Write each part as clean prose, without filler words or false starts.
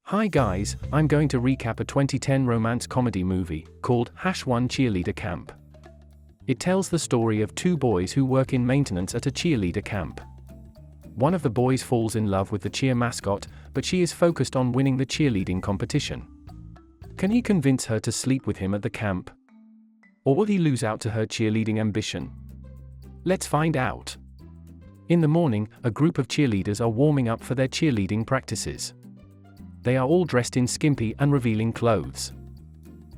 Hi guys, I'm going to recap a 2010 romance comedy movie called #1 Cheerleader Camp. It tells the story of two boys who work in maintenance at a cheerleader camp. One of the boys falls in love with the cheer mascot, but she is focused on winning the cheerleading competition. Can he convince her to sleep with him at the camp? Or will he lose out to her cheerleading ambition? Let's find out. In the morning, a group of cheerleaders are warming up for their cheerleading practices. They are all dressed in skimpy and revealing clothes.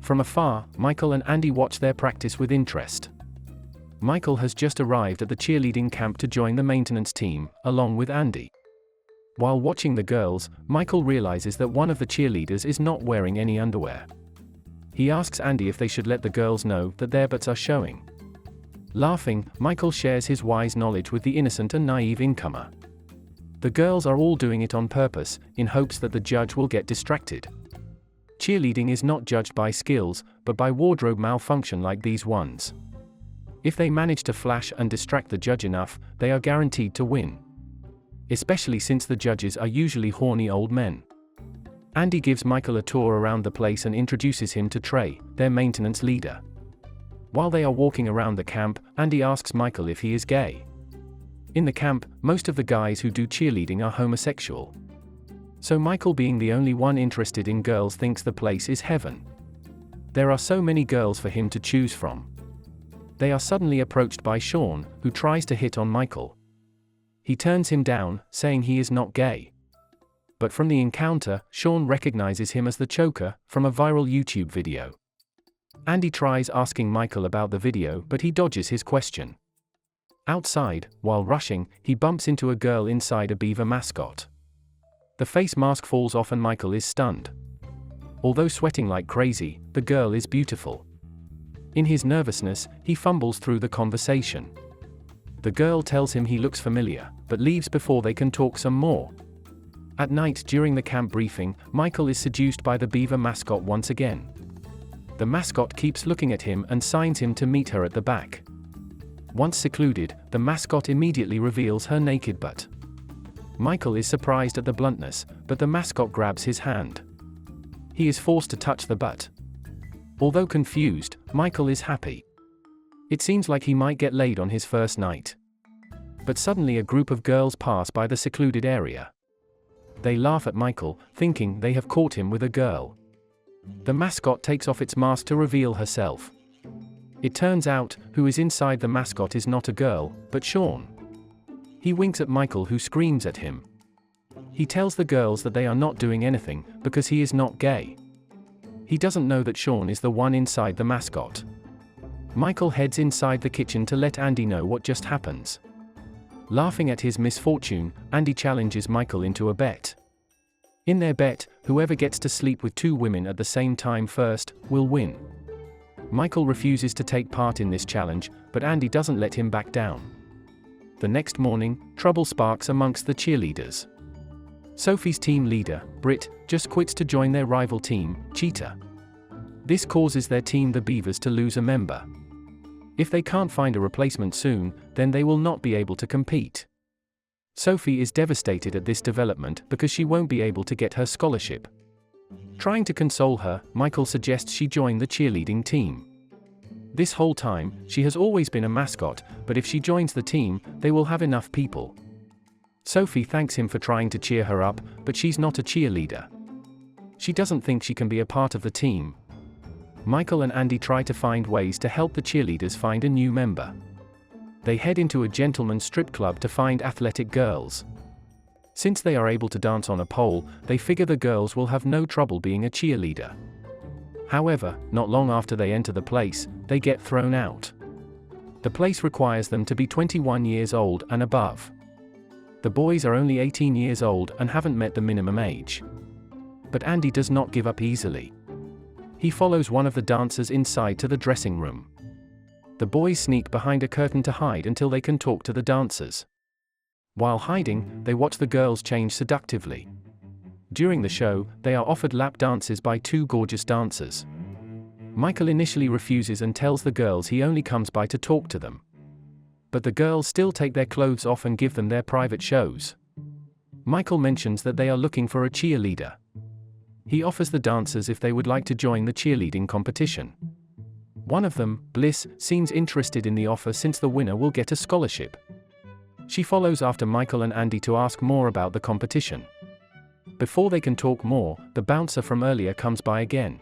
From afar, Michael and Andy watch their practice with interest. Michael has just arrived at the cheerleading camp to join the maintenance team, along with Andy. While watching the girls, Michael realizes that one of the cheerleaders is not wearing any underwear. He asks Andy if they should let the girls know that their butts are showing. Laughing, Michael shares his wise knowledge with the innocent and naive incomer. The girls are all doing it on purpose, in hopes that the judge will get distracted. Cheerleading is not judged by skills, but by wardrobe malfunction like these ones. If they manage to flash and distract the judge enough, they are guaranteed to win. Especially since the judges are usually horny old men. Andy gives Michael a tour around the place and introduces him to Trey, their maintenance leader. While they are walking around the camp, Andy asks Michael if he is gay. In the camp, most of the guys who do cheerleading are homosexual. So Michael, being the only one interested in girls, thinks the place is heaven. There are so many girls for him to choose from. They are suddenly approached by Sean, who tries to hit on Michael. He turns him down, saying he is not gay. But from the encounter, Sean recognizes him as the choker, from a viral YouTube video. Andy tries asking Michael about the video, but he dodges his question. Outside, while rushing, he bumps into a girl inside a beaver mascot. The face mask falls off and Michael is stunned. Although sweating like crazy, the girl is beautiful. In his nervousness, he fumbles through the conversation. The girl tells him he looks familiar, but leaves before they can talk some more. At night, during the camp briefing, Michael is seduced by the beaver mascot once again. The mascot keeps looking at him and signs him to meet her at the back. Once secluded, the mascot immediately reveals her naked butt. Michael is surprised at the bluntness, but the mascot grabs his hand. He is forced to touch the butt. Although confused, Michael is happy. It seems like he might get laid on his first night. But suddenly a group of girls pass by the secluded area. They laugh at Michael, thinking they have caught him with a girl. The mascot takes off its mask to reveal herself. It turns out, who is inside the mascot is not a girl, but Sean. He winks at Michael, who screams at him. He tells the girls that they are not doing anything, because he is not gay. He doesn't know that Sean is the one inside the mascot. Michael heads inside the kitchen to let Andy know what just happens. Laughing at his misfortune, Andy challenges Michael into a bet. In their bet, whoever gets to sleep with two women at the same time first, will win. Michael refuses to take part in this challenge, but Andy doesn't let him back down. The next morning, trouble sparks amongst the cheerleaders. Sophie's team leader, Britt, just quits to join their rival team, Cheetah. This causes their team, the Beavers, to lose a member. If they can't find a replacement soon, then they will not be able to compete. Sophie is devastated at this development because she won't be able to get her scholarship. Trying to console her, Michael suggests she join the cheerleading team. This whole time, she has always been a mascot, but if she joins the team, they will have enough people. Sophie thanks him for trying to cheer her up, but she's not a cheerleader. She doesn't think she can be a part of the team. Michael and Andy try to find ways to help the cheerleaders find a new member. They head into a gentleman's strip club to find athletic girls. Since they are able to dance on a pole, they figure the girls will have no trouble being a cheerleader. However, not long after they enter the place, they get thrown out. The place requires them to be 21 years old and above. The boys are only 18 years old and haven't met the minimum age. But Andy does not give up easily. He follows one of the dancers inside to the dressing room. The boys sneak behind a curtain to hide until they can talk to the dancers. While hiding, they watch the girls change seductively. During the show, they are offered lap dances by two gorgeous dancers. Michael initially refuses and tells the girls he only comes by to talk to them. But the girls still take their clothes off and give them their private shows. Michael mentions that they are looking for a cheerleader. He offers the dancers if they would like to join the cheerleading competition. One of them, Bliss, seems interested in the offer since the winner will get a scholarship. She follows after Michael and Andy to ask more about the competition. Before they can talk more, the bouncer from earlier comes by again.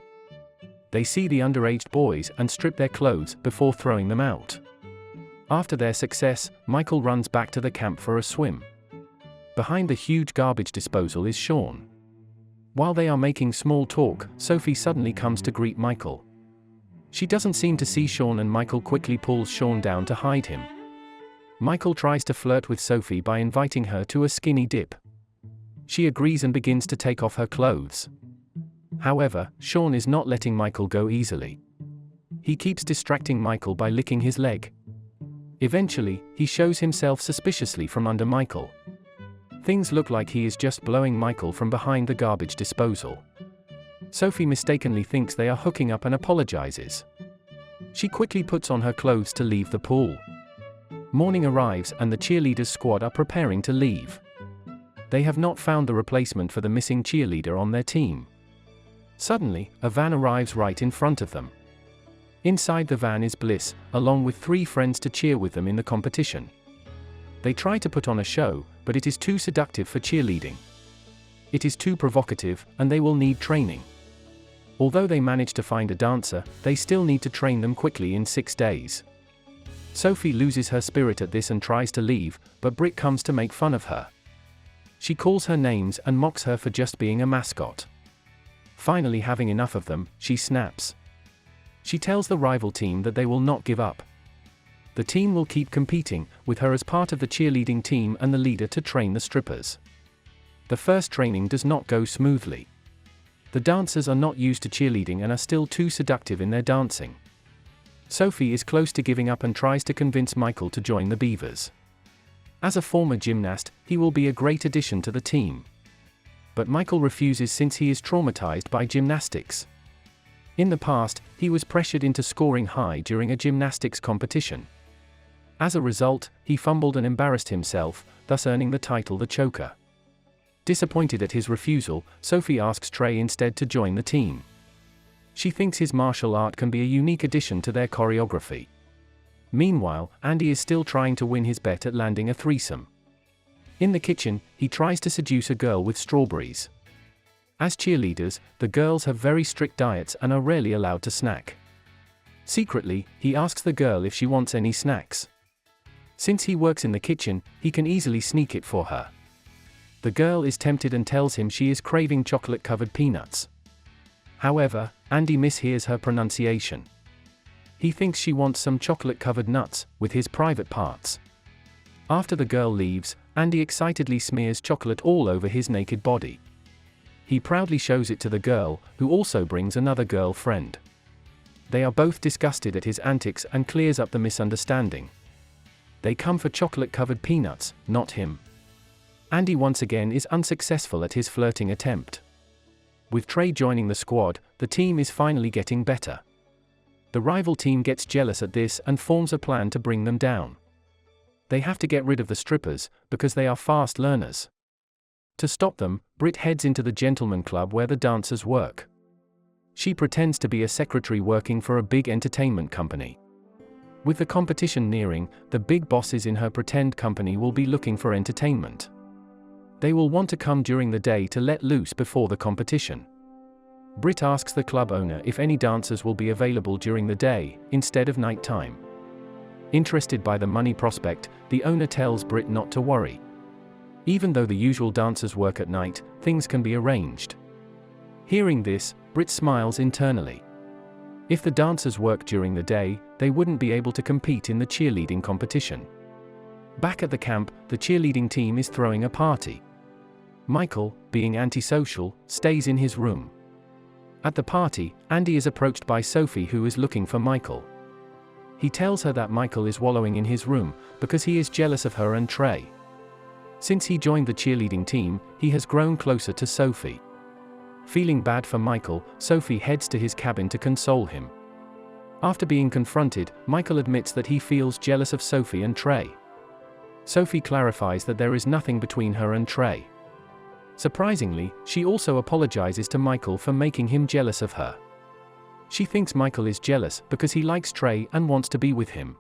They see the underage boys and strip their clothes before throwing them out. After their success, Michael runs back to the camp for a swim. Behind the huge garbage disposal is Sean. While they are making small talk, Sophie suddenly comes to greet Michael. She doesn't seem to see Sean and Michael quickly pulls Sean down to hide him. Michael tries to flirt with Sophie by inviting her to a skinny dip. She agrees and begins to take off her clothes. However, Sean is not letting Michael go easily. He keeps distracting Michael by licking his leg. Eventually, he shows himself suspiciously from under Michael. Things look like he is just blowing Michael from behind the garbage disposal. Sophie mistakenly thinks they are hooking up and apologizes. She quickly puts on her clothes to leave the pool. Morning arrives and the cheerleaders squad are preparing to leave. They have not found the replacement for the missing cheerleader on their team. Suddenly, a van arrives right in front of them. Inside the van is Bliss, along with 3 friends to cheer with them in the competition. They try to put on a show, but it is too seductive for cheerleading. It is too provocative, and they will need training. Although they manage to find a dancer, they still need to train them quickly in 6 days. Sophie loses her spirit at this and tries to leave, but Britt comes to make fun of her. She calls her names and mocks her for just being a mascot. Finally having enough of them, she snaps. She tells the rival team that they will not give up. The team will keep competing, with her as part of the cheerleading team and the leader to train the strippers. The first training does not go smoothly. The dancers are not used to cheerleading and are still too seductive in their dancing. Sophie is close to giving up and tries to convince Michael to join the Beavers. As a former gymnast, he will be a great addition to the team. But Michael refuses since he is traumatized by gymnastics. In the past, he was pressured into scoring high during a gymnastics competition. As a result, he fumbled and embarrassed himself, thus earning the title the Choker. Disappointed at his refusal, Sophie asks Trey instead to join the team. She thinks his martial art can be a unique addition to their choreography. Meanwhile, Andy is still trying to win his bet at landing a threesome. In the kitchen, he tries to seduce a girl with strawberries. As cheerleaders, the girls have very strict diets and are rarely allowed to snack. Secretly, he asks the girl if she wants any snacks. Since he works in the kitchen, he can easily sneak it for her. The girl is tempted and tells him she is craving chocolate-covered peanuts. However, Andy mishears her pronunciation. He thinks she wants some chocolate-covered nuts, with his private parts. After the girl leaves, Andy excitedly smears chocolate all over his naked body. He proudly shows it to the girl, who also brings another girlfriend. They are both disgusted at his antics and clears up the misunderstanding. They come for chocolate-covered peanuts, not him. Andy once again is unsuccessful at his flirting attempt. With Trey joining the squad, the team is finally getting better. The rival team gets jealous at this and forms a plan to bring them down. They have to get rid of the strippers, because they are fast learners. To stop them, Britt heads into the gentleman club where the dancers work. She pretends to be a secretary working for a big entertainment company. With the competition nearing, the big bosses in her pretend company will be looking for entertainment. They will want to come during the day to let loose before the competition. Britt asks the club owner if any dancers will be available during the day, instead of nighttime. Interested by the money prospect, the owner tells Britt not to worry. Even though the usual dancers work at night, things can be arranged. Hearing this, Britt smiles internally. If the dancers work during the day, they wouldn't be able to compete in the cheerleading competition. Back at the camp, the cheerleading team is throwing a party. Michael, being antisocial, stays in his room. At the party, Andy is approached by Sophie, who is looking for Michael. He tells her that Michael is wallowing in his room, because he is jealous of her and Trey. Since he joined the cheerleading team, he has grown closer to Sophie. Feeling bad for Michael, Sophie heads to his cabin to console him. After being confronted, Michael admits that he feels jealous of Sophie and Trey. Sophie clarifies that there is nothing between her and Trey. Surprisingly, she also apologizes to Michael for making him jealous of her. She thinks Michael is jealous because he likes Trey and wants to be with him.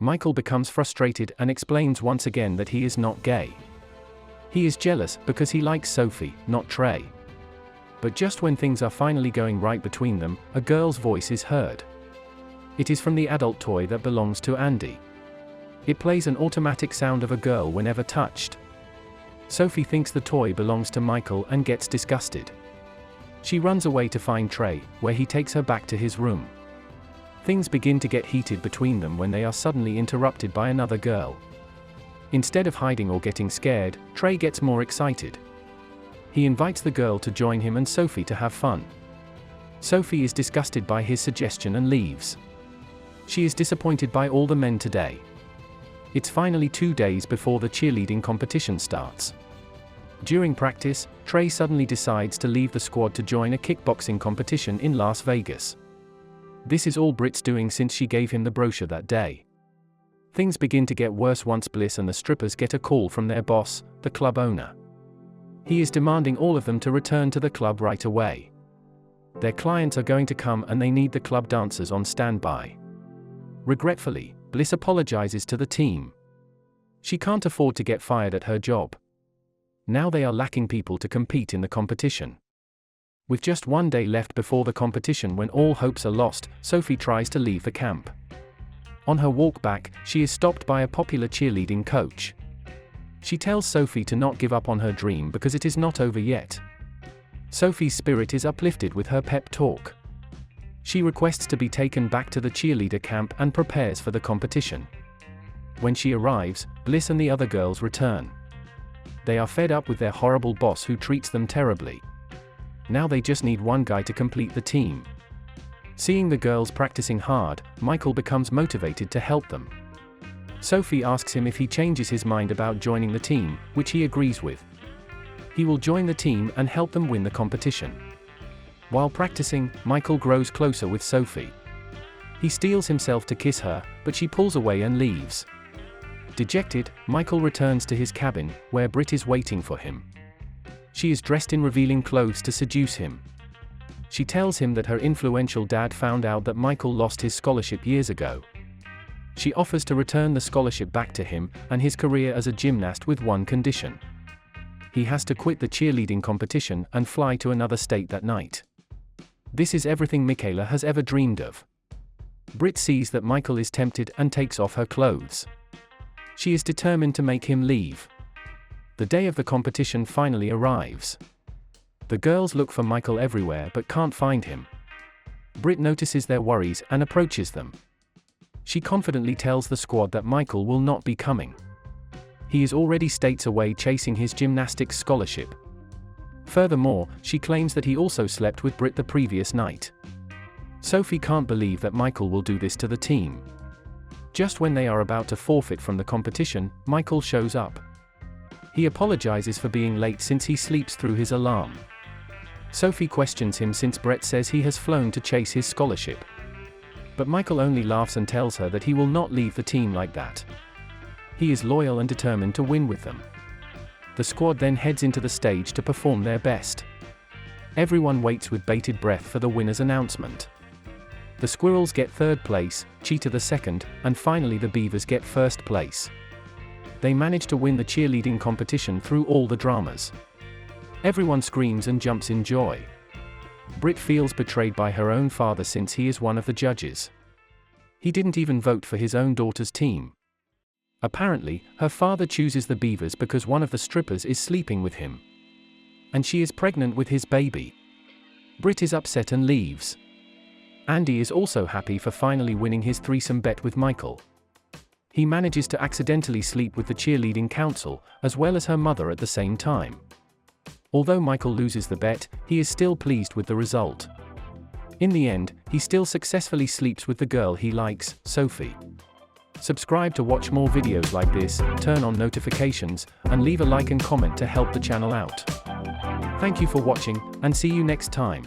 Michael becomes frustrated and explains once again that he is not gay. He is jealous because he likes Sophie, not Trey. But just when things are finally going right between them, a girl's voice is heard. It is from the adult toy that belongs to Andy. It plays an automatic sound of a girl whenever touched. Sophie thinks the toy belongs to Michael and gets disgusted. She runs away to find Trey, where he takes her back to his room. Things begin to get heated between them when they are suddenly interrupted by another girl. Instead of hiding or getting scared, Trey gets more excited. He invites the girl to join him and Sophie to have fun. Sophie is disgusted by his suggestion and leaves. She is disappointed by all the men today. It's finally 2 days before the cheerleading competition starts. During practice, Trey suddenly decides to leave the squad to join a kickboxing competition in Las Vegas. This is all Britt's doing since she gave him the brochure that day. Things begin to get worse once Bliss and the strippers get a call from their boss, the club owner. He is demanding all of them to return to the club right away. Their clients are going to come and they need the club dancers on standby. Regretfully, Bliss apologizes to the team. She can't afford to get fired at her job. Now they are lacking people to compete in the competition. With just 1 day left before the competition when all hopes are lost, Sophie tries to leave the camp. On her walk back, she is stopped by a popular cheerleading coach. She tells Sophie to not give up on her dream because it is not over yet. Sophie's spirit is uplifted with her pep talk. She requests to be taken back to the cheerleader camp and prepares for the competition. When she arrives, Bliss and the other girls return. They are fed up with their horrible boss who treats them terribly. Now they just need one guy to complete the team. Seeing the girls practicing hard, Michael becomes motivated to help them. Sophie asks him if he changes his mind about joining the team, which he agrees with. He will join the team and help them win the competition. While practicing, Michael grows closer with Sophie. He steels himself to kiss her, but she pulls away and leaves. Dejected, Michael returns to his cabin, where Britt is waiting for him. She is dressed in revealing clothes to seduce him. She tells him that her influential dad found out that Michael lost his scholarship years ago. She offers to return the scholarship back to him and his career as a gymnast with one condition. He has to quit the cheerleading competition and fly to another state that night. This is everything Michaela has ever dreamed of. Britt sees that Michael is tempted and takes off her clothes. She is determined to make him leave. The day of the competition finally arrives. The girls look for Michael everywhere but can't find him. Britt notices their worries and approaches them. She confidently tells the squad that Michael will not be coming. He is already states away chasing his gymnastics scholarship. Furthermore, she claims that he also slept with Britt the previous night. Sophie can't believe that Michael will do this to the team. Just when they are about to forfeit from the competition, Michael shows up. He apologizes for being late since he sleeps through his alarm. Sophie questions him since Brett says he has flown to chase his scholarship. But Michael only laughs and tells her that he will not leave the team like that. He is loyal and determined to win with them. The squad then heads into the stage to perform their best. Everyone waits with bated breath for the winner's announcement. The squirrels get third place, cheetah the second, and finally the beavers get first place. They manage to win the cheerleading competition through all the dramas. Everyone screams and jumps in joy. Britt feels betrayed by her own father since he is one of the judges. He didn't even vote for his own daughter's team. Apparently, her father chooses the beavers because one of the strippers is sleeping with him. And she is pregnant with his baby. Britt is upset and leaves. Andy is also happy for finally winning his threesome bet with Michael. He manages to accidentally sleep with the cheerleading council, as well as her mother at the same time. Although Michael loses the bet, he is still pleased with the result. In the end, he still successfully sleeps with the girl he likes, Sophie. Subscribe to watch more videos like this, turn on notifications, and leave a like and comment to help the channel out. Thank you for watching, and see you next time.